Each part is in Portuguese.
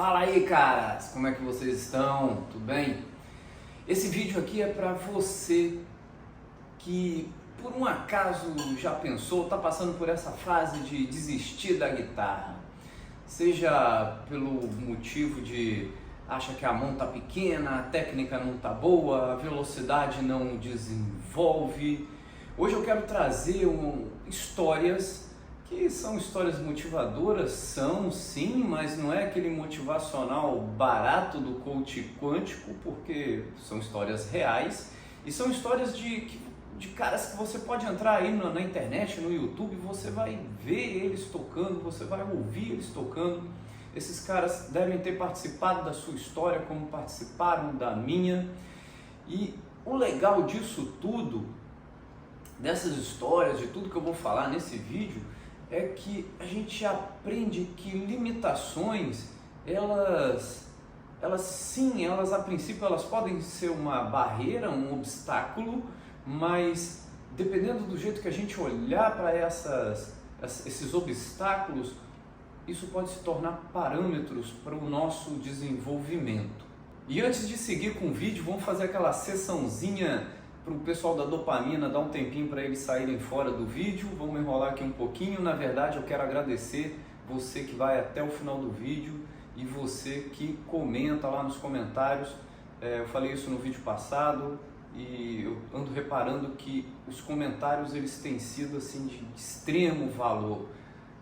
Fala aí, caras! Como é que vocês estão? Tudo bem? Esse vídeo aqui é para você que por um acaso já pensou, está passando por essa fase de desistir da guitarra. Seja pelo motivo de acha que a mão tá pequena, a técnica não tá boa, a velocidade não desenvolve. Hoje eu quero trazer histórias que são histórias motivadoras, são sim, mas não é aquele motivacional barato do coach quântico, porque são histórias reais e são histórias de caras que você pode entrar aí na internet, no YouTube, você vai ver eles tocando, você vai ouvir eles tocando. Esses caras devem ter participado da sua história como participaram da minha. E o legal disso tudo, dessas histórias, de tudo que eu vou falar nesse vídeo, é que a gente aprende que limitações, elas a princípio elas podem ser uma barreira, um obstáculo, mas dependendo do jeito que a gente olhar para esses obstáculos, isso pode se tornar parâmetros para o nosso desenvolvimento. E antes de seguir com o vídeo, vamos fazer aquela sessãozinha para o pessoal da dopamina, dar um tempinho para eles saírem fora do vídeo. Vamos enrolar aqui um pouquinho. Na verdade, eu quero agradecer você que vai até o final do vídeo e você que comenta lá nos comentários. Eu falei isso no vídeo passado e eu ando reparando que os comentários eles têm sido assim de extremo valor.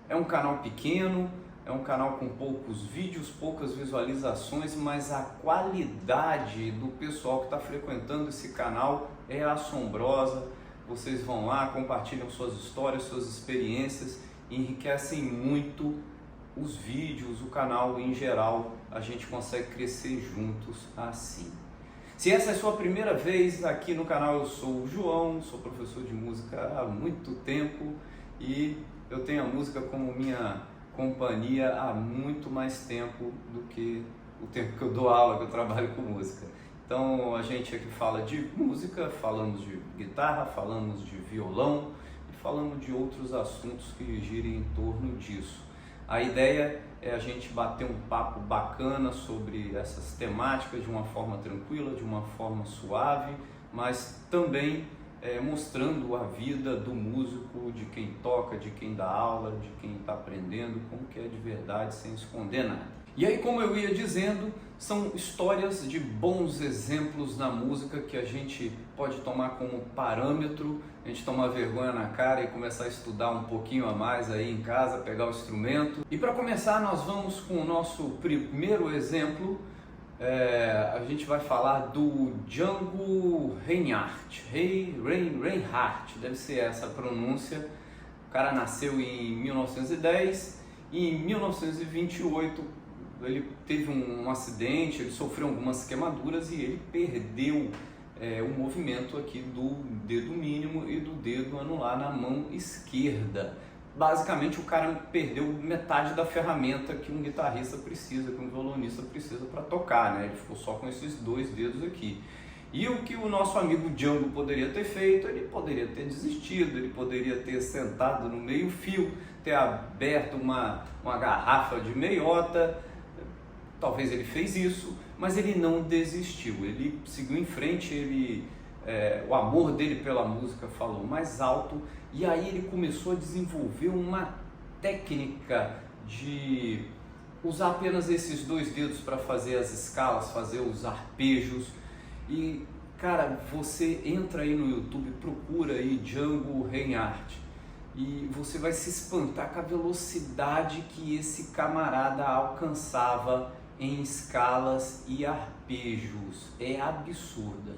É um canal pequeno, é um canal com poucos vídeos, poucas visualizações, mas a qualidade do pessoal que está frequentando esse canal é assombrosa. Vocês vão lá, compartilham suas histórias, suas experiências, enriquecem muito os vídeos, o canal em geral. A gente consegue crescer juntos assim. Se essa é a sua primeira vez aqui no canal, eu sou o João, sou professor de música há muito tempo e eu tenho a música como minha companhia há muito mais tempo do que o tempo que eu dou aula, que eu trabalho com música. Então a gente aqui fala de música, falamos de guitarra, falamos de violão e falamos de outros assuntos que girem em torno disso. A ideia é a gente bater um papo bacana sobre essas temáticas de uma forma tranquila, de uma forma suave, mas também mostrando a vida do músico, de quem toca, de quem dá aula, de quem está aprendendo, como que é de verdade, sem esconder nada. E aí, como eu ia dizendo, são histórias de bons exemplos na música que a gente pode tomar como parâmetro, a gente tomar vergonha na cara e começar a estudar um pouquinho a mais aí em casa, pegar o instrumento. E para começar, nós vamos com o nosso primeiro exemplo. A gente vai falar do Django Reinhardt, Reinhardt, deve ser essa a pronúncia. O cara nasceu em 1910 e em 1928 ele teve um acidente, ele sofreu algumas queimaduras e ele perdeu o movimento aqui do dedo mínimo e do dedo anular na mão esquerda. Basicamente o cara perdeu metade da ferramenta que um guitarrista precisa, que um violonista precisa para tocar, né? Ele ficou só com esses dois dedos aqui. E o que o nosso amigo Django poderia ter feito? Ele poderia ter desistido, ele poderia ter sentado no meio fio, ter aberto uma garrafa de meiota. Talvez ele fez isso, mas ele não desistiu, ele seguiu em frente, o amor dele pela música falou mais alto e aí ele começou a desenvolver uma técnica de usar apenas esses dois dedos para fazer as escalas, fazer os arpejos. E cara, você entra aí no YouTube, procura aí Django Reinhardt e você vai se espantar com a velocidade que esse camarada alcançava em escalas e arpejos, é absurda.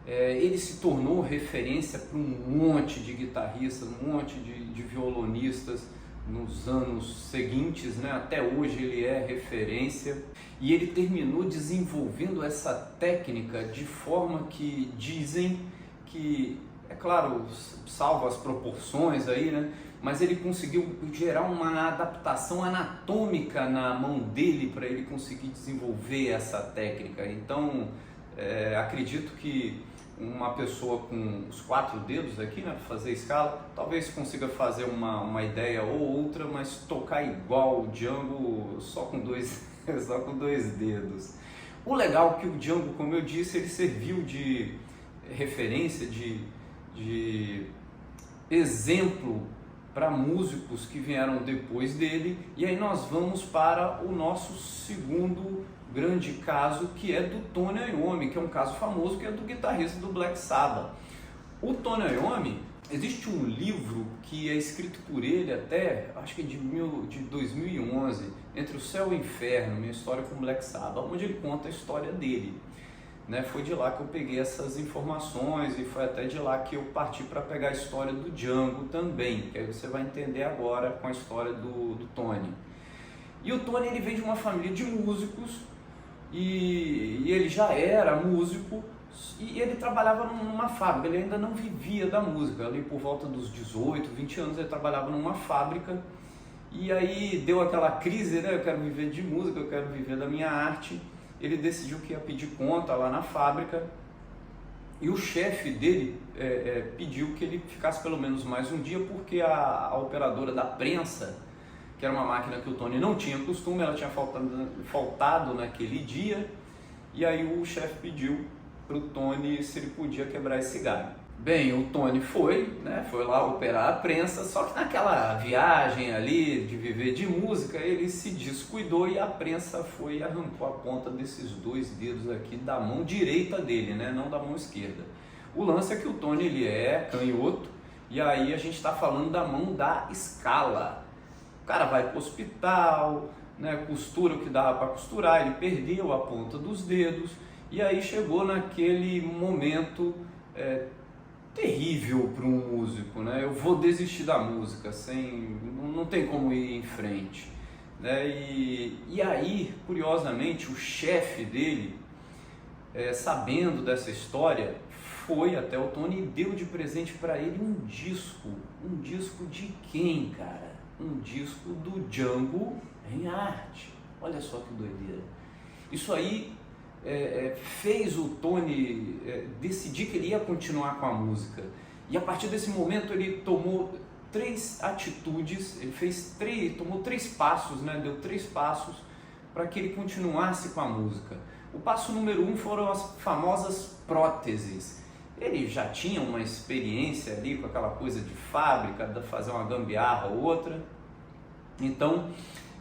Ele se tornou referência para um monte de guitarristas, um monte de violonistas nos anos seguintes, né? Até hoje ele é referência e ele terminou desenvolvendo essa técnica de forma que dizem que, é claro, salvo as proporções aí, né? Mas ele conseguiu gerar uma adaptação anatômica na mão dele para ele conseguir desenvolver essa técnica. Então, acredito que uma pessoa com os 4 dedos aqui, né, para fazer escala, talvez consiga fazer uma ideia ou outra, mas tocar igual o Django só com 2 só com 2 dedos. O legal é que o Django, como eu disse, ele serviu de referência, de exemplo para músicos que vieram depois dele. E aí nós vamos para o nosso segundo grande caso, que é do Tony Iommi, que é um caso famoso, que é do guitarrista do Black Sabbath. O Tony Iommi, existe um livro que é escrito por ele até, acho que de 2011, Entre o Céu e o Inferno, Minha História com o Black Sabbath, onde ele conta a história dele. Foi de lá que eu peguei essas informações e foi até de lá que eu parti para pegar a história do Django também, que aí você vai entender agora com a história do Tony. E o Tony, ele vem de uma família de músicos e ele já era músico e ele trabalhava numa fábrica, ele ainda não vivia da música, ali por volta dos 18, 20 anos ele trabalhava numa fábrica e aí deu aquela crise, né? Eu quero viver de música, eu quero viver da minha arte. Ele decidiu que ia pedir conta lá na fábrica e o chefe dele pediu que ele ficasse pelo menos mais um dia, porque a operadora da prensa, que era uma máquina que o Tony não tinha costume, ela tinha faltado naquele dia, e aí o chefe pediu para o Tony se ele podia quebrar esse galho. Bem, o Tony foi lá operar a prensa, só que naquela viagem ali de viver de música, ele se descuidou e a prensa foi e arrancou a ponta desses 2 dedos aqui da mão direita dele, não da mão esquerda. O lance é que o Tony, ele é canhoto, e aí a gente está falando da mão da escala. O cara vai para o hospital, costura o que dava para costurar, ele perdeu a ponta dos dedos, e aí chegou naquele momento terrível para um músico, eu vou desistir da música, não tem como ir em frente, e aí, curiosamente, o chefe dele, sabendo dessa história, foi até o Tony e deu de presente para ele um disco de quem, cara? Um disco do Django Reinhardt. Olha só que doideira. Isso aí fez o Tony decidir que ele ia continuar com a música, e a partir desse momento ele tomou 3 atitudes, tomou 3 passos, deu 3 passos para que ele continuasse com a música. O passo número 1 foram as famosas próteses. Ele já tinha uma experiência ali com aquela coisa de fábrica, de fazer uma gambiarra ou outra, então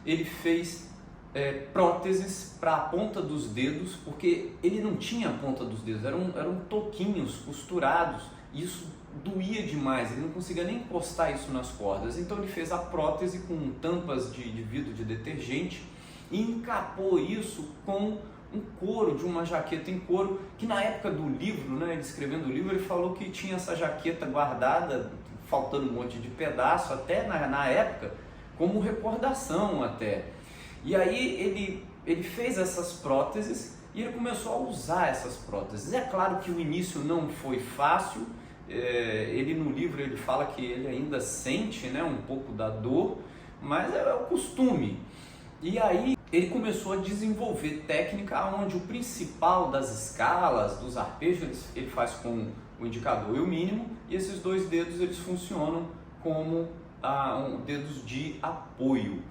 ele fez próteses para a ponta dos dedos, porque ele não tinha a ponta dos dedos, eram toquinhos costurados, e isso doía demais, ele não conseguia nem encostar isso nas cordas. Então ele fez a prótese com tampas de vidro de detergente e encapou isso com um couro, de uma jaqueta em couro, que na época do livro, ele escrevendo o livro, ele falou que tinha essa jaqueta guardada, faltando um monte de pedaço, até na época, como recordação até. E aí ele fez essas próteses e ele começou a usar essas próteses. É claro que o início não foi fácil, ele no livro ele fala que ele ainda sente um pouco da dor, mas é o costume. E aí ele começou a desenvolver técnica onde o principal das escalas, dos arpejos, ele faz com o indicador e o mínimo, e esses 2 dedos eles funcionam como dedos de apoio.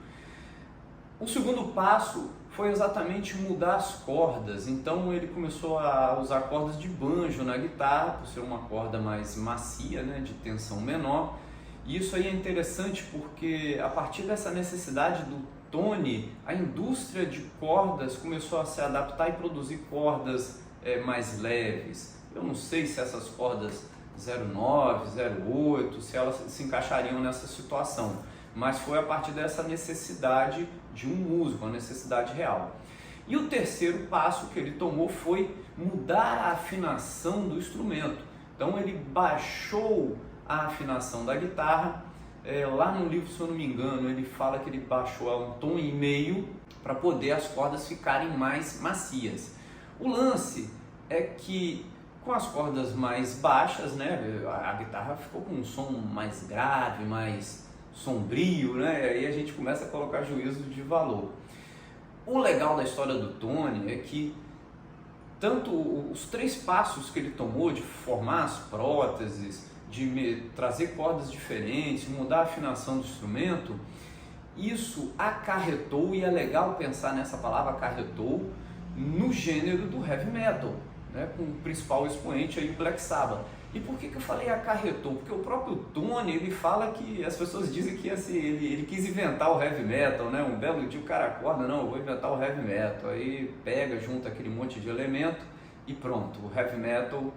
O segundo passo foi exatamente mudar as cordas, então ele começou a usar cordas de banjo na guitarra, por ser uma corda mais macia, de tensão menor. E isso aí é interessante porque a partir dessa necessidade do Tony, a indústria de cordas começou a se adaptar e produzir cordas mais leves. Eu não sei se essas cordas 09, 08, se elas se encaixariam nessa situação, mas foi a partir dessa necessidade de um músico, uma necessidade real. E o terceiro passo que ele tomou foi mudar a afinação do instrumento. Então ele baixou a afinação da guitarra, lá no livro, se eu não me engano, ele fala que ele baixou a 1,5 tom para poder as cordas ficarem mais macias. O lance é que com as cordas mais baixas, a guitarra ficou com um som mais grave, mais sombrio, aí a gente começa a colocar juízo de valor. O legal da história do Tony é que tanto os 3 passos que ele tomou de formar as próteses, de trazer cordas diferentes, mudar a afinação do instrumento, isso acarretou, e é legal pensar nessa palavra acarretou, no gênero do heavy metal, né, com o principal expoente aí, o Black Sabbath. E por que eu falei acarretou? Porque o próprio Tony, ele fala que as pessoas dizem que assim, ele quis inventar o heavy metal, né? Um belo dia o cara acorda, não, eu vou inventar o heavy metal, aí pega, junta aquele monte de elemento e pronto, o heavy metal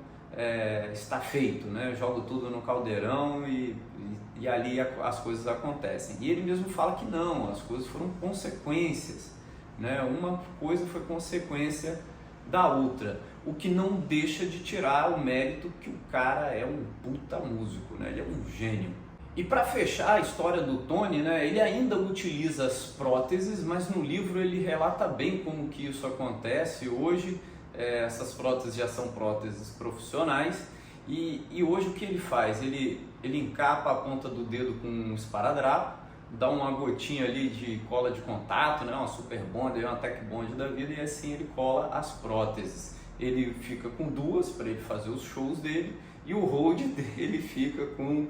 está feito, né? Joga tudo no caldeirão e ali as coisas acontecem. E ele mesmo fala que não, as coisas foram consequências, né? Uma coisa foi consequência da outra, o que não deixa de tirar o mérito que o cara é um puta músico, né? Ele é um gênio. E para fechar a história do Tony, né, ele ainda utiliza as próteses, mas no livro ele relata bem como que isso acontece. Hoje essas próteses já são próteses profissionais e hoje o que ele faz? Ele encapa a ponta do dedo com um esparadrapo, dá uma gotinha ali de cola de contato, né, uma super bond, uma tech bond da vida, e assim ele cola as próteses. Ele fica com duas para ele fazer os shows dele e o hold dele fica com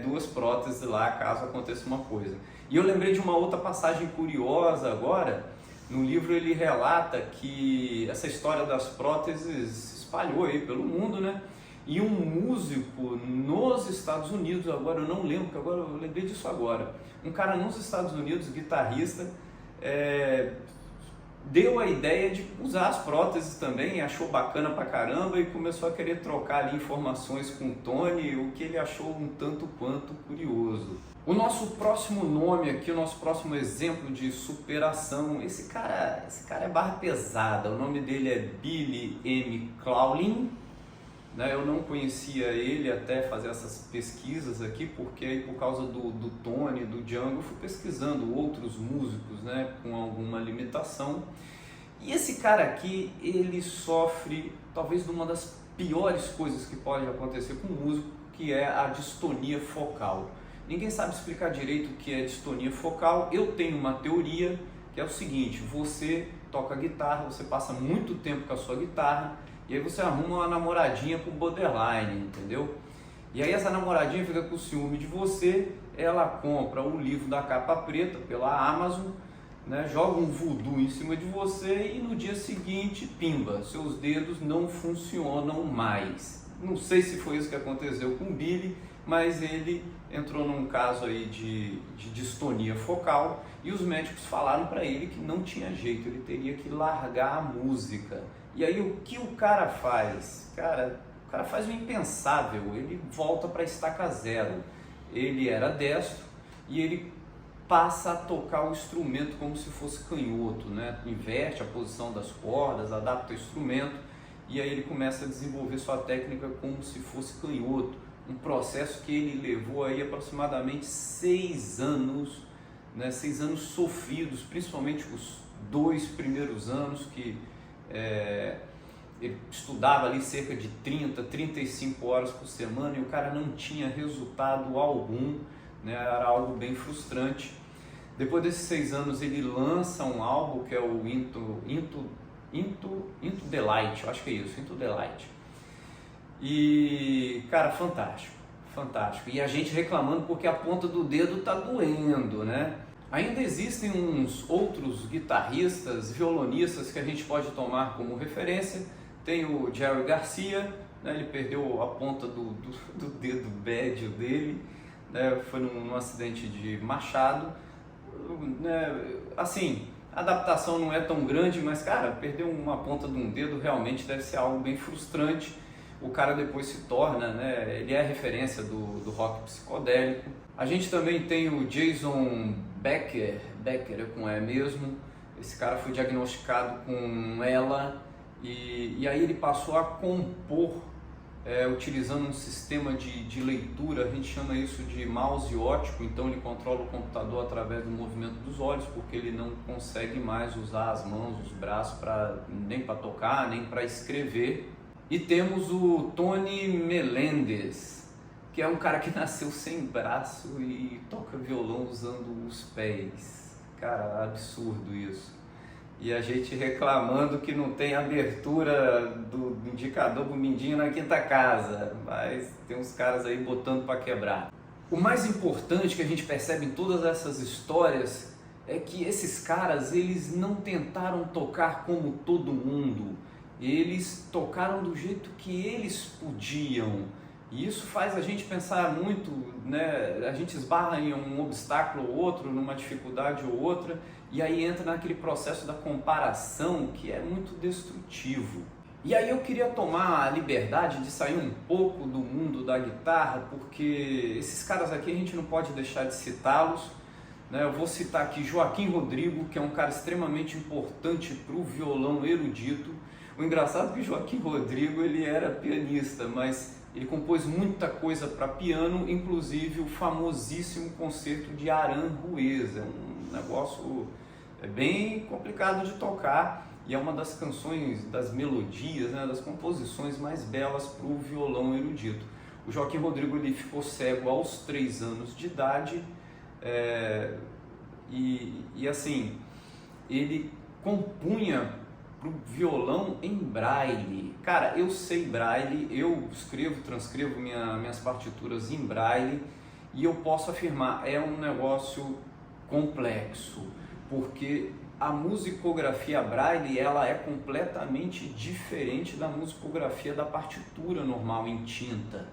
duas próteses lá caso aconteça uma coisa. E eu lembrei de uma outra passagem curiosa agora. No livro ele relata que essa história das próteses se espalhou aí pelo mundo, né? E um músico nos Estados Unidos, agora eu não lembro, porque agora eu lembrei disso agora, um cara nos Estados Unidos, guitarrista, deu a ideia de usar as próteses também, achou bacana pra caramba e começou a querer trocar ali informações com o Tony, o que ele achou um tanto quanto curioso. O nosso próximo nome aqui, o nosso próximo exemplo de superação, esse cara é barra pesada, o nome dele é Billy M. Cloulin, né? Eu não conhecia ele até fazer essas pesquisas aqui, porque por causa do Tony, do Django, eu fui pesquisando outros músicos, né, com alguma limitação. E esse cara aqui, ele sofre talvez de uma das piores coisas que pode acontecer com um músico, que é a distonia focal. Ninguém sabe explicar direito o que é distonia focal. Eu tenho uma teoria que é o seguinte: você toca guitarra, você passa muito tempo com a sua guitarra, e aí você arruma uma namoradinha com borderline, entendeu? E aí essa namoradinha fica com ciúme de você, ela compra o livro da capa preta pela Amazon, né, joga um voodoo em cima de você e no dia seguinte, pimba, seus dedos não funcionam mais. Não sei se foi isso que aconteceu com o Billy, mas ele entrou num caso aí de distonia focal e os médicos falaram para ele que não tinha jeito, ele teria que largar a música. E aí o que o cara faz? O cara faz o impensável, ele volta para estaca zero. Ele era destro e ele passa a tocar o instrumento como se fosse canhoto, né? Inverte a posição das cordas, adapta o instrumento e aí ele começa a desenvolver sua técnica como se fosse canhoto. Um processo que ele levou aí aproximadamente 6 anos, né? 6 anos sofridos, principalmente os 2 primeiros anos que ele estudava ali cerca de 35 horas por semana e o cara não tinha resultado algum, né? Era algo bem frustrante. Depois desses 6 anos ele lança um álbum que é o Into the Light, eu acho que é isso, Into the Light. E, cara, fantástico, fantástico. E a gente reclamando porque a ponta do dedo tá doendo, né? Ainda existem uns outros guitarristas, violonistas que a gente pode tomar como referência. Tem o Jerry Garcia, né? Ele perdeu a ponta do dedo médio dele, né? Foi num acidente de machado, né? Assim, a adaptação não é tão grande, mas, cara, perder uma ponta de um dedo realmente deve ser algo bem frustrante. O cara depois se torna, né, ele é referência do rock psicodélico. A gente também tem o Jason Becker é com E mesmo. Esse cara foi diagnosticado com ELA e aí ele passou a compor utilizando um sistema de leitura, a gente chama isso de mouse óptico. Então ele controla o computador através do movimento dos olhos, porque ele não consegue mais usar as mãos, os braços, nem para tocar, nem para escrever. E temos o Tony Melendez, que é um cara que nasceu sem braço e toca violão usando os pés. Cara, absurdo isso. E a gente reclamando que não tem abertura do indicador do mindinho na quinta casa, mas tem uns caras aí botando para quebrar. O mais importante que a gente percebe em todas essas histórias é que esses caras, eles não tentaram tocar como todo mundo, eles tocaram do jeito que eles podiam. E isso faz a gente pensar muito, né? A gente esbarra em um obstáculo ou outro, numa dificuldade ou outra, e aí entra naquele processo da comparação que é muito destrutivo. E aí eu queria tomar a liberdade de sair um pouco do mundo da guitarra, porque esses caras aqui a gente não pode deixar de citá-los, né? Eu vou citar aqui Joaquim Rodrigo, que é um cara extremamente importante para o violão erudito. O engraçado é que Joaquim Rodrigo ele era pianista, mas ele compôs muita coisa para piano, inclusive o famosíssimo concerto de Aranjuez. É um negócio bem complicado de tocar e é uma das canções, das melodias, né, das composições mais belas para o violão erudito. O Joaquim Rodrigo ele ficou cego aos 3 anos de idade e assim, ele compunha para o violão em braille. Cara, eu sei braille, eu escrevo, transcrevo minhas partituras em braille e eu posso afirmar, é um negócio complexo, porque a musicografia braille ela é completamente diferente da musicografia da partitura normal em tinta.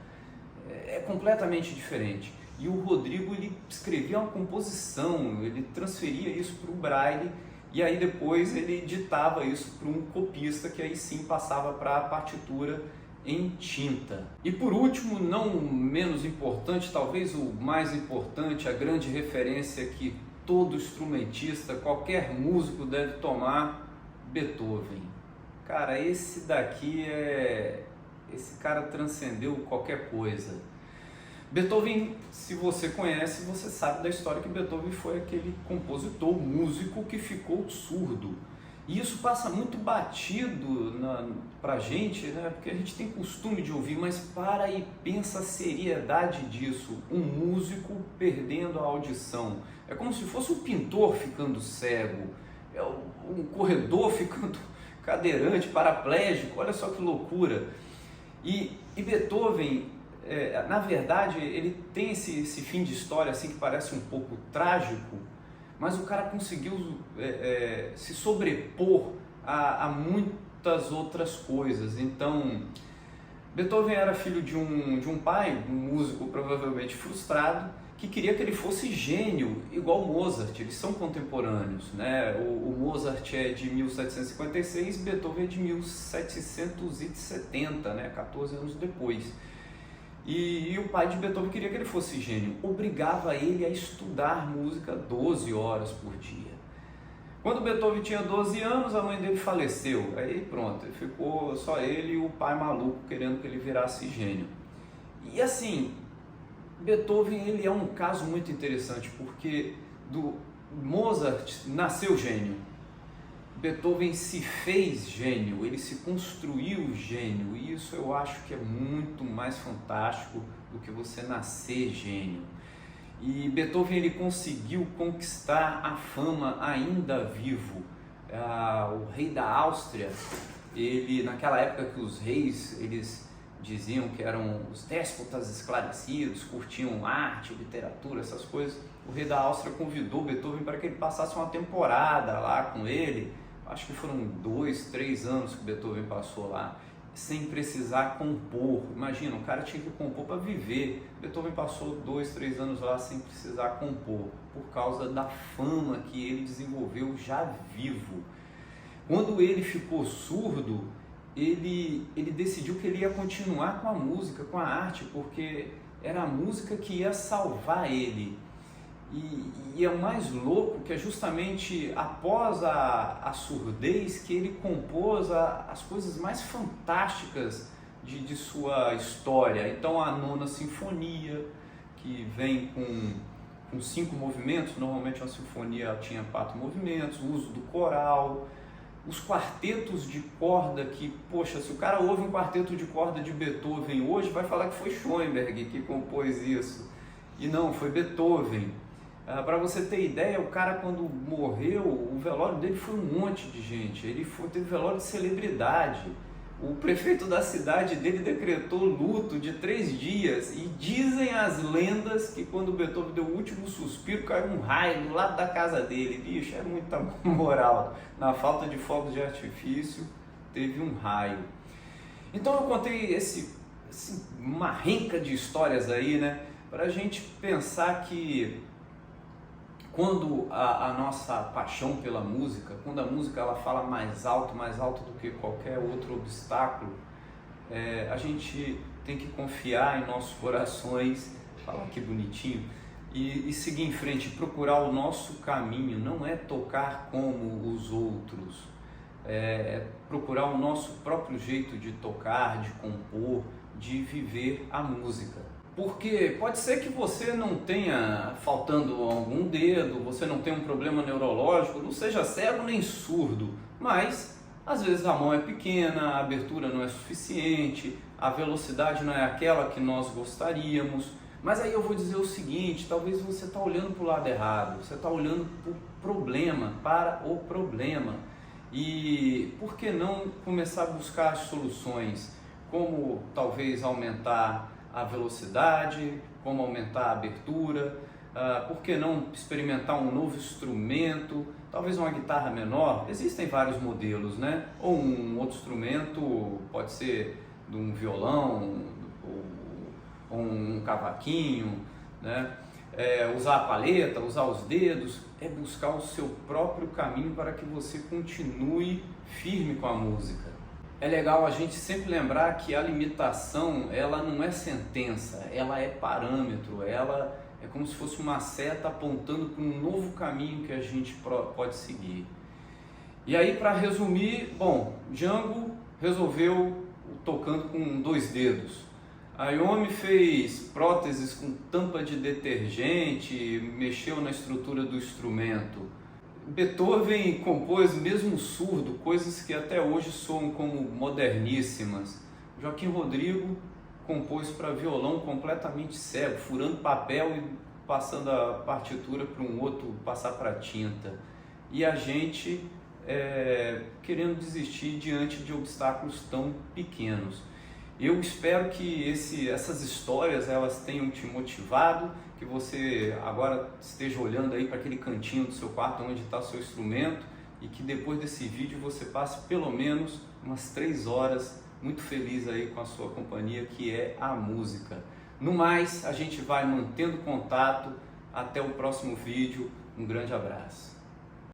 É completamente diferente. E o Rodrigo ele escrevia uma composição, ele transferia isso para o braille e aí depois ele ditava isso para um copista que aí sim passava para a partitura em tinta. E por último, não menos importante, talvez o mais importante, a grande referência que todo instrumentista, qualquer músico deve tomar, Beethoven. Cara, esse daqui esse cara transcendeu qualquer coisa. Beethoven, se você conhece, você sabe da história que Beethoven foi aquele compositor, músico que ficou surdo. E isso passa muito batido pra gente, né? Porque a gente tem costume de ouvir, mas para e pensa a seriedade disso. Um músico perdendo a audição. É como se fosse um pintor ficando cego, é um corredor ficando cadeirante, paraplégico, olha só que loucura. E Beethoven, na verdade, ele tem esse fim de história assim que parece um pouco trágico, mas o cara conseguiu se sobrepor a muitas outras coisas. Então, Beethoven era filho de um pai, um músico provavelmente frustrado, que queria que ele fosse gênio, igual Mozart. Eles são contemporâneos, né? O Mozart é de 1756, Beethoven é de 1770, né? 14 anos depois. E o pai de Beethoven queria que ele fosse gênio, obrigava ele a estudar música 12 horas por dia. Quando Beethoven tinha 12 anos, a mãe dele faleceu, aí pronto, ficou só ele e o pai maluco querendo que ele virasse gênio. E assim, Beethoven ele é um caso muito interessante, porque do Mozart nasceu gênio, Beethoven se fez gênio, ele se construiu gênio, e isso eu acho que é muito mais fantástico do que você nascer gênio. E Beethoven ele conseguiu conquistar a fama ainda vivo. O rei da Áustria, ele naquela época que os reis eles diziam que eram os déspotas esclarecidos, curtiam arte, literatura, essas coisas, o rei da Áustria convidou Beethoven para que ele passasse uma temporada lá com ele. Acho que foram 2, 3 anos que Beethoven passou lá, sem precisar compor. Imagina, o cara tinha que compor para viver. Beethoven passou 2, 3 anos lá sem precisar compor, por causa da fama que ele desenvolveu já vivo. Quando ele ficou surdo, ele decidiu que ele ia continuar com a música, com a arte, porque era a música que ia salvar ele. E é o mais louco que é justamente após a surdez que ele compôs as coisas mais fantásticas de sua história. Então a Nona Sinfonia, que vem com 5 movimentos, normalmente uma sinfonia tinha 4 movimentos, o uso do coral, os quartetos de corda que, poxa, se o cara ouve um quarteto de corda de Beethoven hoje, vai falar que foi Schoenberg que compôs isso. E não, foi Beethoven. Para você ter ideia, o cara quando morreu, o velório dele foi um monte de gente, teve velório de celebridade. O prefeito da cidade dele decretou luto de 3 dias e dizem as lendas que quando Beethoven deu o último suspiro caiu um raio do lado da casa dele. Bicho, é muita moral. Na falta de fogos de artifício, teve um raio. Então eu contei uma renca de histórias aí, né? Para a gente pensar que quando a nossa paixão pela música, quando a música ela fala mais alto do que qualquer outro obstáculo, a gente tem que confiar em nossos corações, fala que bonitinho, e seguir em frente, procurar o nosso caminho. Não é tocar como os outros, é procurar o nosso próprio jeito de tocar, de compor, de viver a música. Porque pode ser que você não tenha faltando algum dedo, você não tenha um problema neurológico, não seja cego nem surdo, mas às vezes a mão é pequena, a abertura não é suficiente, a velocidade não é aquela que nós gostaríamos. Mas aí eu vou dizer o seguinte, talvez você está olhando para o lado errado, você está olhando para o problema. E por que não começar a buscar as soluções, como talvez aumentar a velocidade, como aumentar a abertura, por que não experimentar um novo instrumento, talvez uma guitarra menor, existem vários modelos, né? Ou um outro instrumento, pode ser de um violão, ou um cavaquinho, né? Usar a paleta, usar os dedos, é buscar o seu próprio caminho para que você continue firme com a música. É legal a gente sempre lembrar que a limitação, ela não é sentença, ela é parâmetro, ela é como se fosse uma seta apontando para um novo caminho que a gente pode seguir. E aí, para resumir, bom, Django resolveu tocando com 2 dedos. A Iommi fez próteses com tampa de detergente, mexeu na estrutura do instrumento. Beethoven compôs mesmo surdo, coisas que até hoje soam como moderníssimas. Joaquim Rodrigo compôs para violão completamente cego, furando papel e passando a partitura para um outro passar para tinta. E a gente querendo desistir diante de obstáculos tão pequenos. Eu espero que essas histórias elas tenham te motivado, que você agora esteja olhando aí para aquele cantinho do seu quarto onde está o seu instrumento e que depois desse vídeo você passe pelo menos umas 3 horas muito feliz aí com a sua companhia, que é a música. No mais, a gente vai mantendo contato. Até o próximo vídeo. Um grande abraço.